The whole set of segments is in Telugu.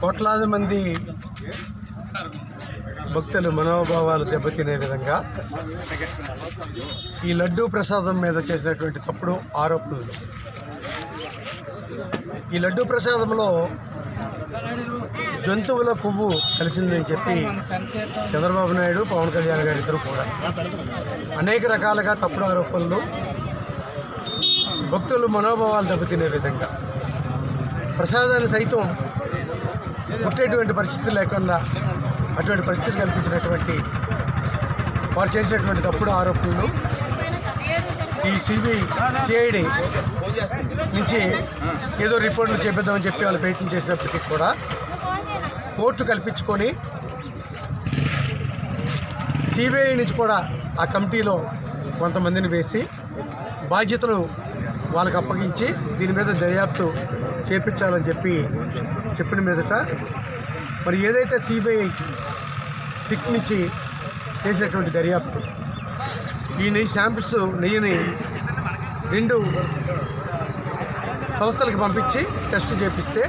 కోట్లాది మంది భక్తులు మనోభావాలు దెబ్బతినే విధంగా ఈ లడ్డూ ప్రసాదం మీద చేసినటువంటి తప్పుడు ఆరోపణలు. ఈ లడ్డూ ప్రసాదంలో జంతువుల కొవ్వు కలిసిందని చెప్పి చంద్రబాబు నాయుడు, పవన్ కళ్యాణ్ గారు ఇద్దరు కూడా అనేక రకాలుగా తప్పుడు ఆరోపణలు, భక్తులు మనోభావాలు దెబ్బతినే విధంగా ప్రసాదాన్ని సైతం పుట్టేటువంటి పరిస్థితి లేకుండా అటువంటి పరిస్థితి కల్పించినటువంటి వారు చేసినటువంటి తప్పుడు ఆరోపణలు ఈ సిఐడి నుంచి ఏదో రిపోర్టులు చేపిద్దామని చెప్పి వాళ్ళు ప్రయత్నం చేసినప్పటికీ కూడా కోర్టు కల్పించుకొని సిబిఐ నుంచి కూడా ఆ కమిటీలో కొంతమందిని వేసి బాధ్యతలు వాళ్ళకి అప్పగించి దీని మీద దర్యాప్తు చేపించాలని చెప్పిన మీదట మరి ఏదైతే సిబిఐ సిక్ నుంచి చేసినటువంటి దర్యాప్తు ఈ నెయ్యి శాంపిల్స్ నెయ్యిని 2 సంస్థలకు పంపించి టెస్ట్ చేపిస్తే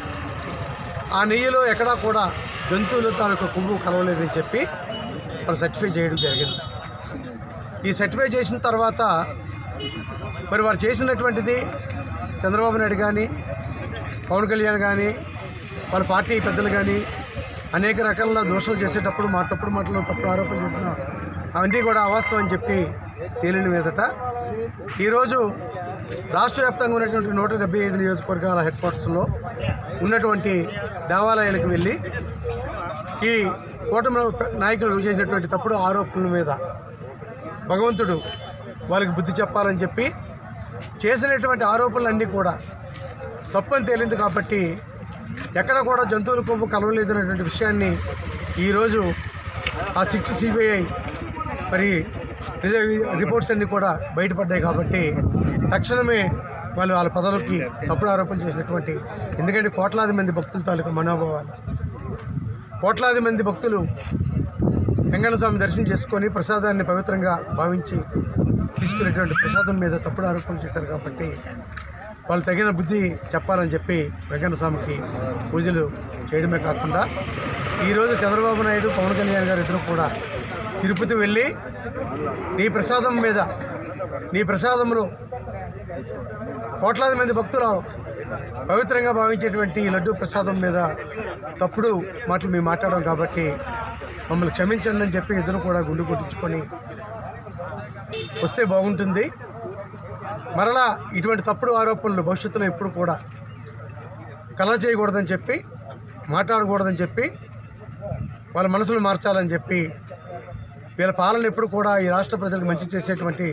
ఆ నెయ్యిలో ఎక్కడా కూడా జంతువుల తాలూకు కొవ్వు కలవలేదని చెప్పి వాళ్ళు సర్టిఫై చేయడం జరిగింది. ఈ సర్టిఫై చేసిన తర్వాత మరి వారు చేసినటువంటిది చంద్రబాబు నాయుడు కానీ, పవన్ కళ్యాణ్ కానీ, వాళ్ళ పార్టీ పెద్దలు కానీ అనేక రకాల దోషాలు చేసేటప్పుడు తప్పుడు మాటలు, తప్పుడు ఆరోపణలు చేసిన అవన్నీ కూడా అవాస్తవం అని చెప్పి తేలిన మీదట ఈరోజు రాష్ట్ర వ్యాప్తంగా ఉన్నటువంటి 175 నియోజకవర్గాల హెడ్ క్వార్టర్స్లో ఉన్నటువంటి దేవాలయాలకు వెళ్ళి ఈ కూటమి నాయకులు చేసినటువంటి తప్పుడు ఆరోపణల మీద భగవంతుడు వాళ్ళకి బుద్ధి చెప్పాలని చెప్పి చేసినటువంటి ఆరోపణలన్నీ కూడా తప్పని తేలింది. కాబట్టి ఎక్కడ కూడా జంతువుల కొవ్వు కలవలేదనేటువంటి విషయాన్ని ఈరోజు ఆ సిబిఐ మరి రిపోర్ట్స్ అన్నీ కూడా బయటపడ్డాయి. కాబట్టి తక్షణమే వాళ్ళ పదవులకి తప్పుడు ఆరోపణలు చేసినటువంటి, ఎందుకంటే కోట్లాది మంది భక్తుల తాలూకు మనోభావాలు, కోట్లాది మంది భక్తులు వెంకన్న స్వామి దర్శనం చేసుకొని ప్రసాదాన్ని పవిత్రంగా భావించి తీసుకునేటువంటి ప్రసాదం మీద తప్పుడు ఆరోపణలు చేశారు. కాబట్టి వాళ్ళు తగిన బుద్ధి చెప్పాలని చెప్పి వెంకన్న స్వామికి పూజలు చేయడమే కాకుండా ఈరోజు చంద్రబాబు నాయుడు, పవన్ కళ్యాణ్ గారు ఇద్దరు కూడా తిరుపతి వెళ్ళి నీ ప్రసాదంలో కోట్లాది మంది భక్తులు పవిత్రంగా భావించేటువంటి లడ్డూ ప్రసాదం మీద తప్పుడు మాటలు మేము మాట్లాడాం కాబట్టి మమ్మల్ని క్షమించండి అని చెప్పి ఇద్దరు కూడా గుండు కొట్టించుకొని వస్తే బాగుంటుంది. మరలా ఇటువంటి తప్పుడు ఆరోపణలు భవిష్యత్తులో ఎప్పుడు కూడా కలర్ చేయకూడదని చెప్పి, మాట్లాడకూడదని చెప్పి, వాళ్ళ మనసులు మార్చాలని చెప్పి, వీళ్ళ పాలన ఎప్పుడు కూడా ఈ రాష్ట్ర ప్రజలకు మంచి చేసేటువంటి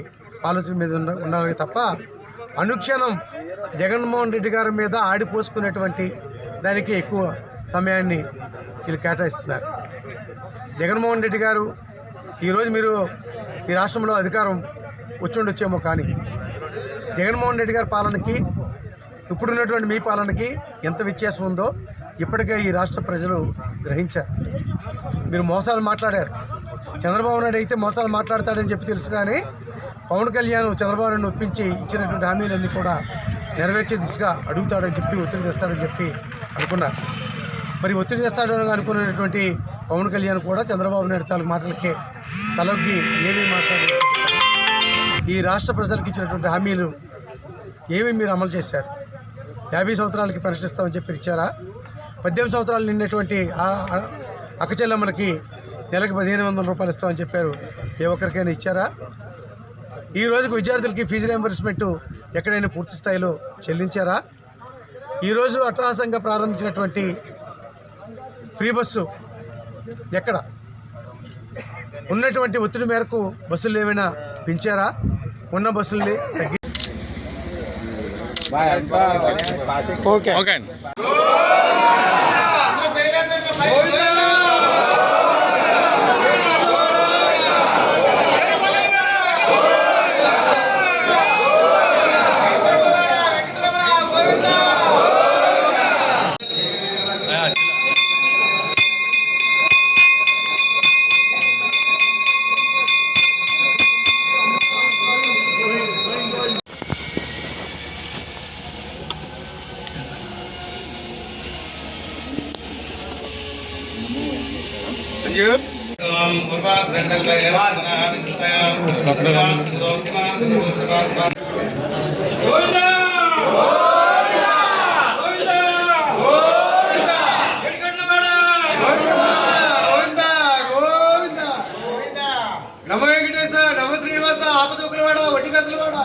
ఆలోచన మీద ఉండాలి తప్ప అనుక్షణం జగన్మోహన్ రెడ్డి గారి మీద ఆడిపోసుకునేటువంటి దానికి ఎక్కువ సమయాన్ని వీళ్ళు కేటాయిస్తున్నారు. జగన్మోహన్ రెడ్డి గారు ఈరోజు మీరు ఈ రాష్ట్రంలో అధికారం వచ్చి ఉండొచ్చేమో, కానీ జగన్మోహన్ రెడ్డి గారి పాలనకి ఇప్పుడున్నటువంటి మీ పాలనకి ఎంత వ్యత్యాసం ఉందో ఇప్పటికే ఈ రాష్ట్ర ప్రజలు గ్రహించారు. మీరు మోసాలు మాట్లాడారు. చంద్రబాబు నాయుడు అయితే మోసాలు మాట్లాడతాడని చెప్పి తెలుసు, కానీ పవన్ కళ్యాణ్ చంద్రబాబు నాయుడు ఒప్పించి ఇచ్చినటువంటి హామీలన్నీ కూడా నెరవేర్చే దిశగా అడుగుతాడని చెప్పి, ఒత్తిడి తెస్తాడని చెప్పి అనుకున్నారు. మరి ఒత్తిడి తెస్తాడని అనుకున్నటువంటి పవన్ కళ్యాణ్ కూడా చంద్రబాబు నాయుడు తాలూకు మాటలకే తలొగ్గి ఏమీ మాట్లాడారు. ఈ రాష్ట్ర ప్రజలకు ఇచ్చినటువంటి హామీలు ఏమీ మీరు అమలు చేశారు? 50 సంవత్సరాలకి పెన్షన్ ఇస్తామని చెప్పి ఇచ్చారా? 18 సంవత్సరాలు నిండినటువంటి అక్కచెల్లెమ్మలకి నెలకు 1500 రూపాయలు ఇస్తామని చెప్పారు. ఏ ఒక్కరికైనా ఇచ్చారా? ఈ రోజుకు విద్యార్థులకి ఫీజు రియంబర్స్మెంట్ ఎక్కడైనా పూర్తి స్థాయిలో చెల్లించారా? ఈరోజు అట్టహాసంగా ప్రారంభించినటువంటి ఫ్రీ బస్సు ఎక్కడ? ఉన్నటువంటి ఒత్తిడి మేరకు బస్సులు ఏమైనా పెంచారా? ఉన్న బస్సుల్ని తగ్గి ఓకే. నమ వెంకటేశ నమ శ్రీనివాస ఆపద ఒకరివాడ వడ్డీ కసలవాడ